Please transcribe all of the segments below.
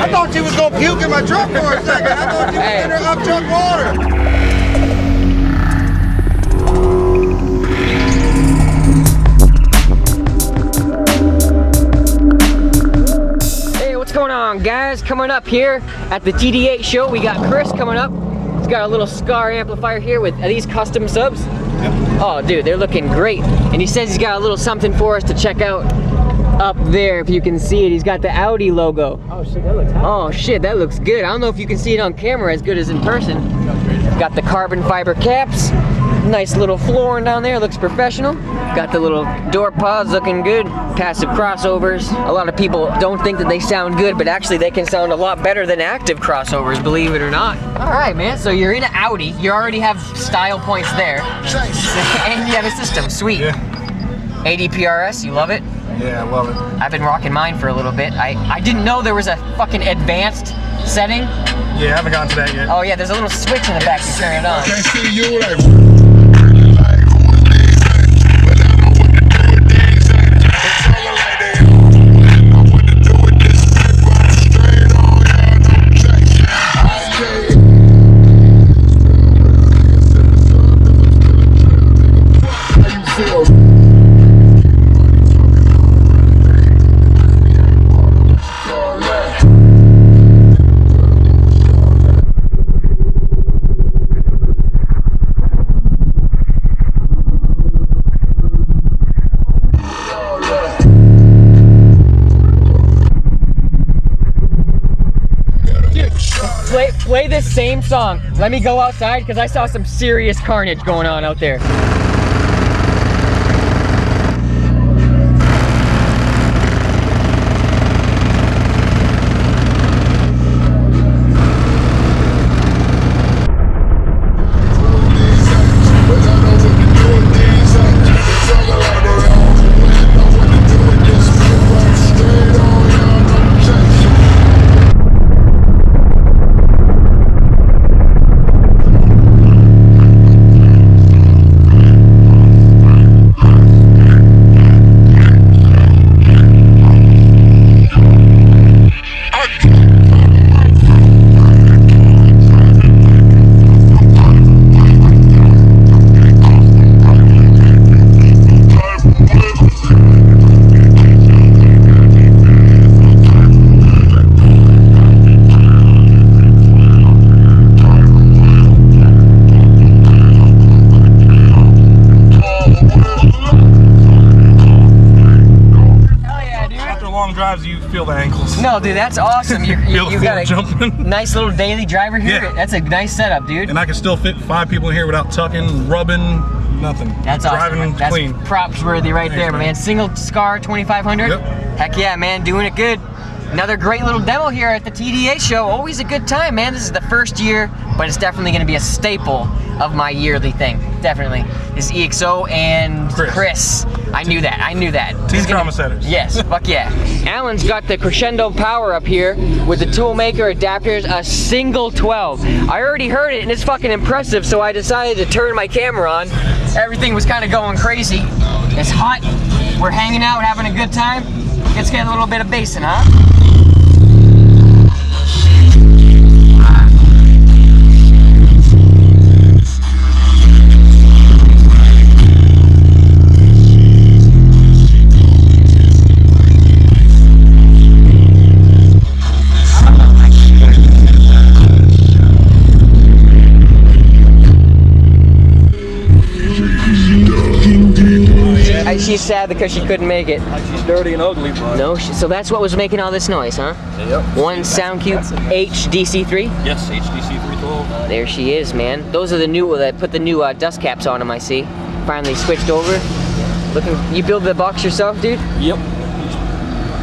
I thought you was gonna puke in my truck for a second. I thought you was in her up truck water. Hey, what's going on, guys? Coming up here at the TDH Show, we got Chris coming up. He's got a little Scar amplifier here with these custom subs. Yep. Oh, dude, they're looking great. And he says he's got a little something for us to check out up there, if you can see it. He's got the Audi logo. Oh shit, that looks hot. Oh shit, that looks good. I don't know if you can see it on camera as good as in person. Got the carbon fiber caps. Nice little flooring down there, looks professional. Got the little door pods looking good. Passive crossovers. A lot of people don't think that they sound good, but actually they can sound a lot better than active crossovers, believe it or not. All right, man, so you're in an Audi. You already have style points there. And you have a system, sweet. Yeah. 80 PRS, you love it? Yeah, I love it. I've been rocking mine for a little bit. I didn't know there was a fucking advanced setting. Yeah, I haven't gotten to that yet. Oh yeah, there's a little switch in the back, you turn it on. I can't see you like... Play this same song. Let me go outside because I saw some serious carnage going on out there. You feel the ankles. No, dude, that's awesome. You got a jumping. Nice little daily driver here. Yeah. That's a nice setup, dude. And I can still fit 5 people in here without tucking, rubbing, nothing. That's awesome. Driving clean. That's props worthy right there, man. Single Scar 2500. Yep. Heck yeah, man, doing it good. Another great little demo here at the TDH Show. Always a good time, man. This is the first year, but it's definitely going to be a staple of my yearly thing. Definitely. This is EXO and Chris. I knew that. I knew that. Team Trauma Setters. Yes. Fuck yeah. Alan's got the crescendo power up here with the toolmaker adapters, a single 12. I already heard it and it's fucking impressive, so I decided to turn my camera on. Everything was kind of going crazy. It's hot. We're hanging out, having a good time. Let's get a little bit of bass in, huh? She's sad because she couldn't make it. She's dirty and ugly, but... No, so that's what was making all this noise, huh? Yep. One SoundCube HDC3? Yes, HDC312. There she is, man. Those are the new, that put the new dust caps on them, I see. Finally switched over. Looking, you build the box yourself, dude? Yep.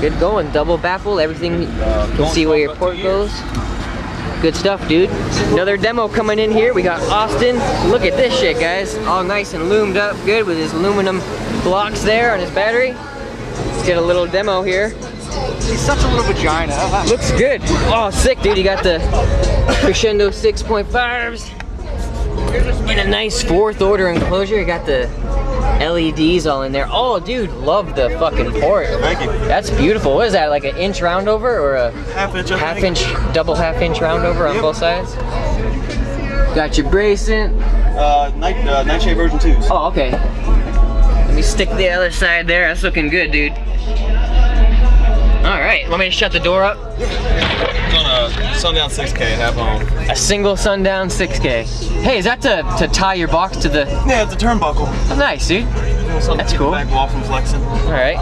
Good going, double baffle, everything. You can see where your port goes. Good stuff, dude. Another demo coming in here. We got Austin. Look at this shit, guys. All nice and loomed up good with his aluminum blocks there on his battery. Let's get a little demo here. He's such a little vagina. Looks good. Oh, sick, dude. You got the Crescendo 6.5s in a nice 4th order enclosure. You got the LEDs all in there. Oh, dude, love the fucking port. Thank you. That's beautiful. What is that, like an inch round over or a half inch, double half inch round over on both sides? Got your bracing. Nightshade version 2s. Oh, okay. Let me stick the other side there. That's looking good, dude. All right, want me to shut the door up? It's on a sundown 6K, half on. A single sundown 6K. Hey, is that to tie your box to the... Yeah, it's a turnbuckle. Oh, nice, dude. That's cool. Back wall from flexing. All right.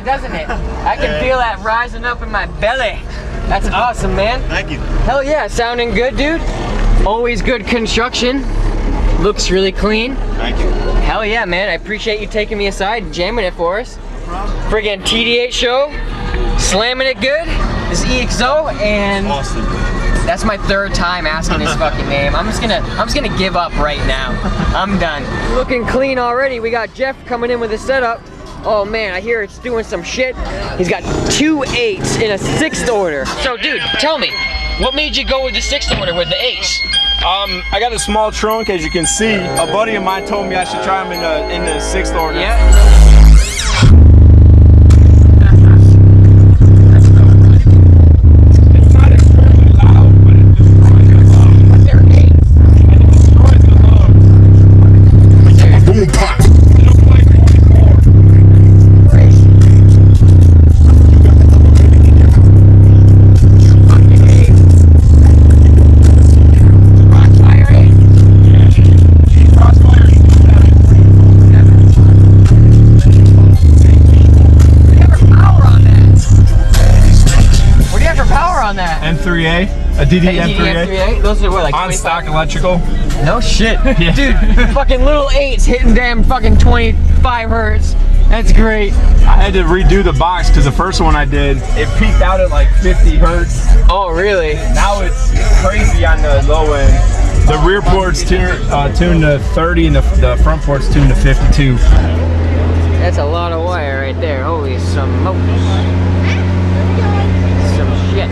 Doesn't it? I can feel that rising up in my belly. That's awesome, man. Thank you. Hell yeah, sounding good, dude. Always good construction. Looks really clean. Thank you. Hell yeah, man. I appreciate you taking me aside and jamming it for us. Friggin' TDH Show, slamming it good. This EXO, and Austin. That's my third time asking his fucking name. I'm just gonna give up right now. I'm done. Looking clean already. We got Jeff coming in with his setup. Oh man, I hear it's doing some shit. He's got 2 8s in a 6th order. So dude, tell me, what made you go with the 6th order with the 8s? I got a small trunk, as you can see. A buddy of mine told me I should try them in the 6th order. Yeah. M3A, a DD M3A. Those are what, like on 25? stock electrical. No shit. Yeah. Dude, fucking little 8s hitting damn fucking 25 hertz. That's great. I had to redo the box because the first one I did, it peaked out at like 50 hertz. Oh, really? Now it's crazy on the low end. The rear port's tuned to 30 and the front port's tuned to 52. That's a lot of wire right there. Holy smokes. Some shit.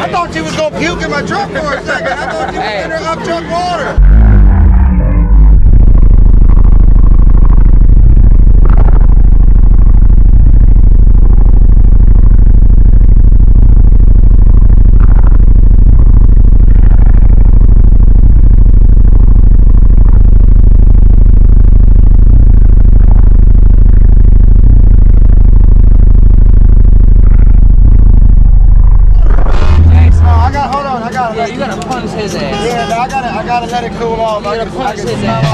I thought you was gonna puke in my truck for a second. I thought you was in there up truck water. Yeah, you gotta punch his ass. Yeah, no, I gotta let it cool off. You gotta punch his ass.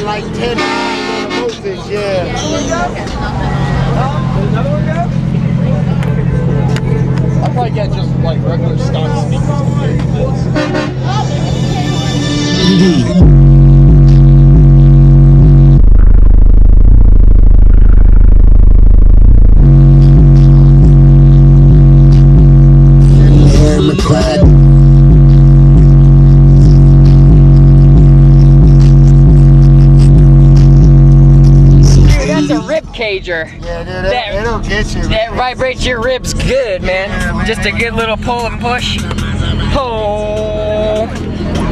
like 10 voltage, yeah. Another one go? I probably got just like regular stock speakers compared to this. Cager. Yeah, dude, it'll get you. That vibrates your ribs good, man. Just a good little pull and push. Oh.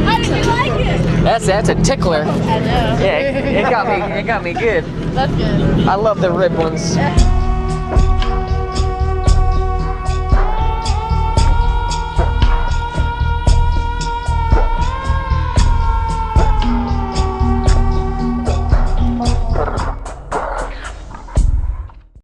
How did you like it? That's a tickler. I know. Yeah, it got me good. That's good. I love the rib ones.